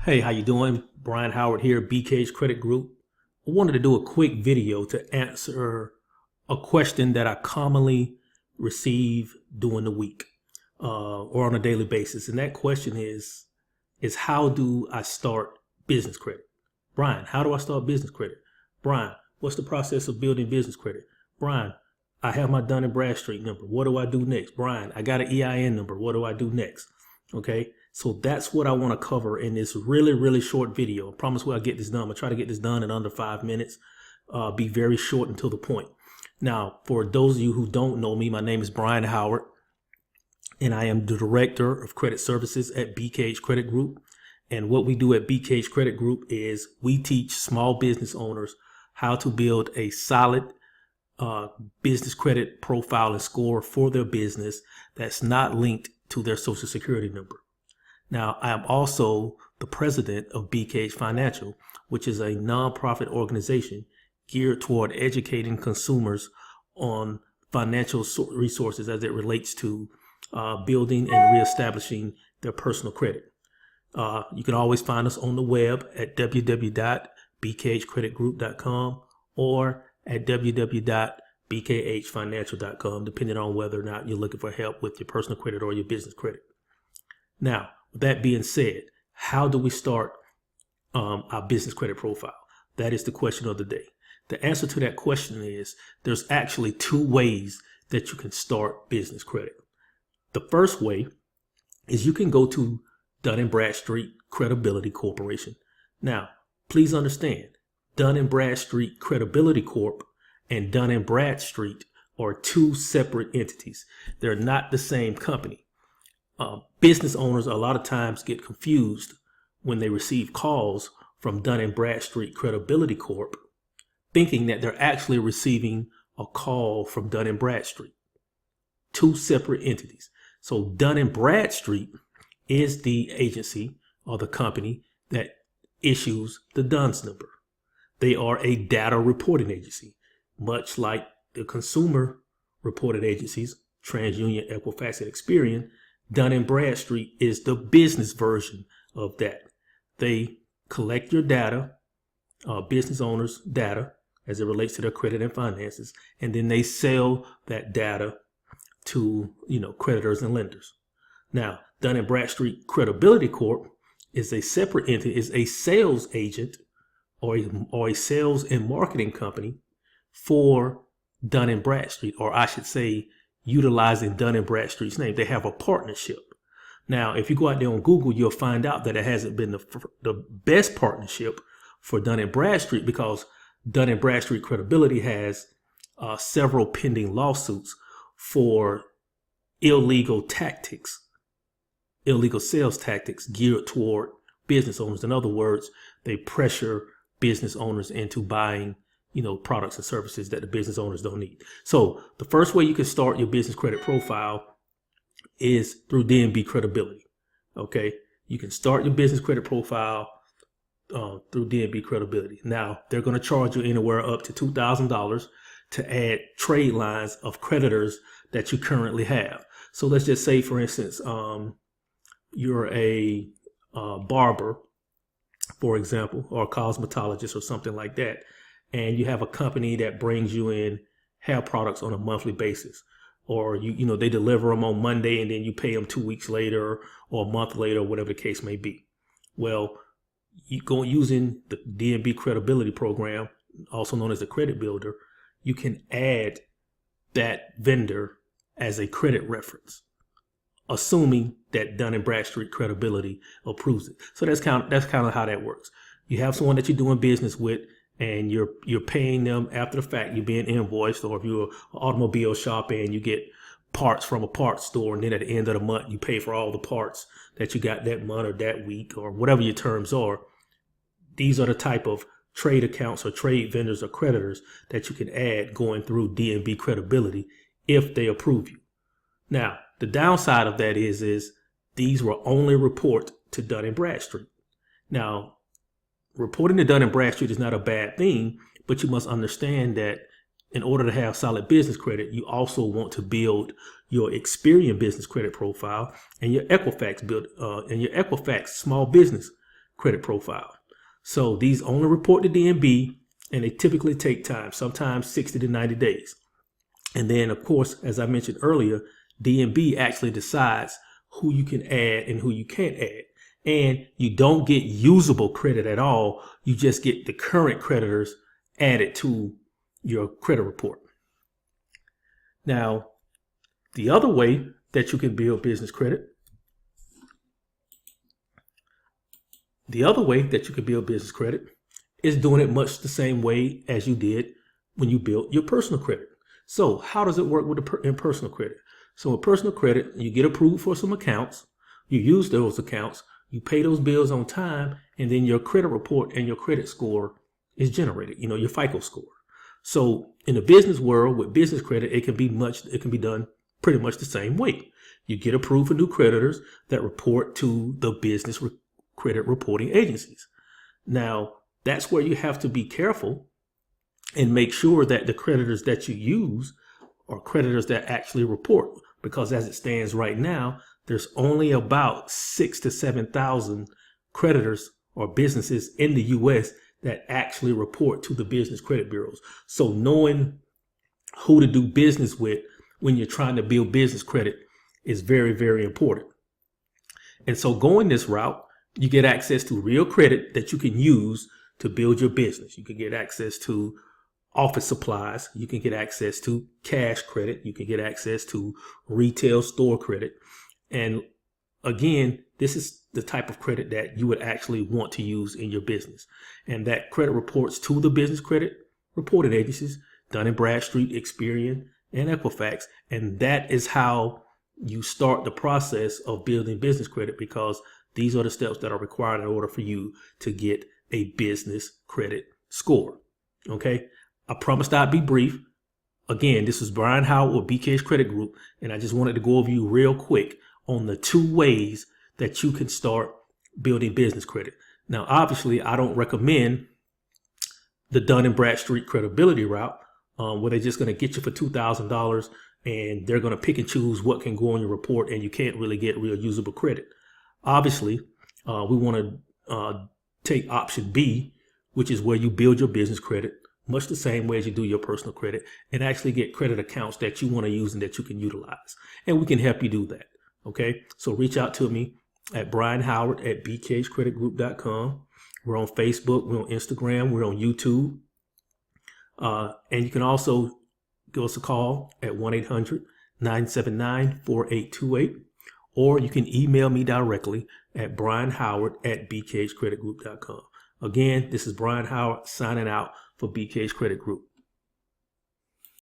Hey, how you doing? Brian Howard here, BK's Credit Group. I wanted to do a quick video to answer a question that I commonly receive during the week or on a daily basis. And that question is how do I start business credit? Brian, how do I start business credit? Brian, what's the process of building business credit? Brian, I have my Dun & Bradstreet number. What do I do next? Brian, I got an EIN number. What do I do next? Okay, so that's what I want to cover in this really short video. I promise I'll get this done. I'm gonna try to get this done in under 5 minutes. Be very short and to the point. Now, for those of you who don't know me, my name is Brian Howard, and I am the Director of Credit Services at BK's Credit Group. And what we do at BK's Credit Group is we teach small business owners how to build a solid business credit profile and score for their business that's not linked to their social security number. Now, I am also the president of BK's Financial, which is a nonprofit organization geared toward educating consumers on financial resources as it relates to building and reestablishing their personal credit. You can always find us on the web at www.bkhcreditgroup.com or at www.bkhfinancial.com, depending on whether or not you're looking for help with your personal credit or your business credit. Now, with that being said, how do we start our business credit profile? That is the question of the day. The answer to that question is there's actually 2 ways that you can start business credit. The first way is you can go to Dun & Bradstreet Credibility Corporation. Now, please understand, Dun & Bradstreet Credibility Corp and Dun & Bradstreet are 2 separate entities. They're not the same company. Business owners a lot of times get confused when they receive calls from Dun & Bradstreet Credibility Corp, thinking that they're actually receiving a call from Dun & Bradstreet. 2 separate entities. So Dun & Bradstreet is the agency or the company that issues the DUNS number. They are a data reporting agency, much like the consumer reported agencies, TransUnion, Equifax, and Experian. Dun & Bradstreet is the business version of that. They collect your data, business owners' data, as it relates to their credit and finances, and then they sell that data to, creditors and lenders. Now, Dun & Bradstreet Credibility Corp is a separate entity, is a sales agent or a sales and marketing company for Dun & Bradstreet, or I should say, utilizing Dun & Bradstreet's name. They have a partnership. Now, if you go out there on Google, you'll find out that it hasn't been the best partnership for Dun & Bradstreet because Dun & Bradstreet Credibility has several pending lawsuits for illegal sales tactics geared toward business owners. In other words, they pressure business owners into buying products and services that the business owners don't need. So the first way you can start your business credit profile is through D&B Credibility. Okay, you can start your business credit profile through D&B Credibility. Now, they're going to charge you anywhere up to $2,000 to add trade lines of creditors that you currently have. So let's just say, for instance, you're a barber, for example, or a cosmetologist or something like that, and you have a company that brings you in hair products on a monthly basis, or they deliver them on Monday and then you pay them 2 weeks later or a month later, whatever the case may be. Well, you go using the D&B Credibility program, also known as the Credit Builder, you can add that vendor as a credit reference, assuming that Dun & Bradstreet Credibility approves it. So that's kind of how that works. You have someone that you're doing business with, and you're paying them after the fact. You're being invoiced, or if you're an automobile shop and you get parts from a parts store, and then at the end of the month you pay for all the parts that you got that month or that week or whatever your terms are. These are the type of trade accounts or trade vendors or creditors that you can add going through D&B Credibility if they approve you. Now, the downside of that is these will only report to Dun & Bradstreet. Now, reporting to Dun & Bradstreet is not a bad thing, but you must understand that in order to have solid business credit, you also want to build your Experian business credit profile and your Equifax small business credit profile. So these only report to DMB, and they typically take time, sometimes 60 to 90 days. And then, of course, as I mentioned earlier, DMB actually decides who you can add and who you can't add. And you don't get usable credit at all. You just get the current creditors added to your credit report. Now, the other way that you can build business credit, is doing it much the same way as you did when you built your personal credit. So how does it work with in personal credit? So in personal credit, you get approved for some accounts, you use those accounts, you pay those bills on time, and then your credit report and your credit score is generated, your FICO score. So in the business world with business credit, it can be done pretty much the same way. You get approved for new creditors that report to the business credit reporting agencies. Now, that's where you have to be careful and make sure that the creditors that you use are creditors that actually report, because as it stands right now, there's only about 6,000 to 7,000 creditors or businesses in the U.S. that actually report to the business credit bureaus. So knowing who to do business with when you're trying to build business credit is very, very important. And so going this route, you get access to real credit that you can use to build your business. You can get access to office supplies. You can get access to cash credit. You can get access to retail store credit. And again, this is the type of credit that you would actually want to use in your business. And that credit reports to the business credit reporting agencies, Dun & Bradstreet, Experian, and Equifax. And that is how you start the process of building business credit, because these are the steps that are required in order for you to get a business credit score. Okay. I promised I'd be brief. Again, this is Brian Howard with BK's Credit Group, and I just wanted to go over you real quick on the 2 ways that you can start building business credit. Now, obviously, I don't recommend the Dun & Bradstreet credibility route, where they're just going to get you for $2,000 and they're going to pick and choose what can go on your report, and you can't really get real usable credit. Obviously, we want to take option B, which is where you build your business credit much the same way as you do your personal credit, and actually get credit accounts that you want to use and that you can utilize. And we can help you do that. Okay, so reach out to me at Brian Howard at bkscreditgroup.com. We're on Facebook, we're on Instagram, we're on YouTube. And you can also give us a call at 1-800-979-4828, or you can email me directly at brianhoward@bkscreditgroup.com. Again, this is Brian Howard signing out for BK's Credit Group.